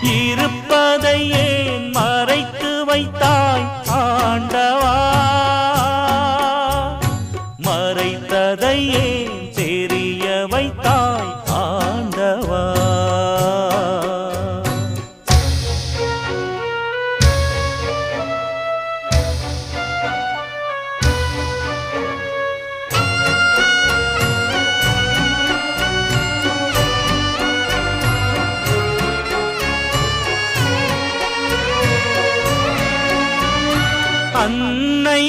இருப்பதை ஏன் மறைத்து வைத்தாய் ஆண்டவா, மறைத்ததை ஏன் தெரிய வைத்தாய் ஆண்டவா. அன்னை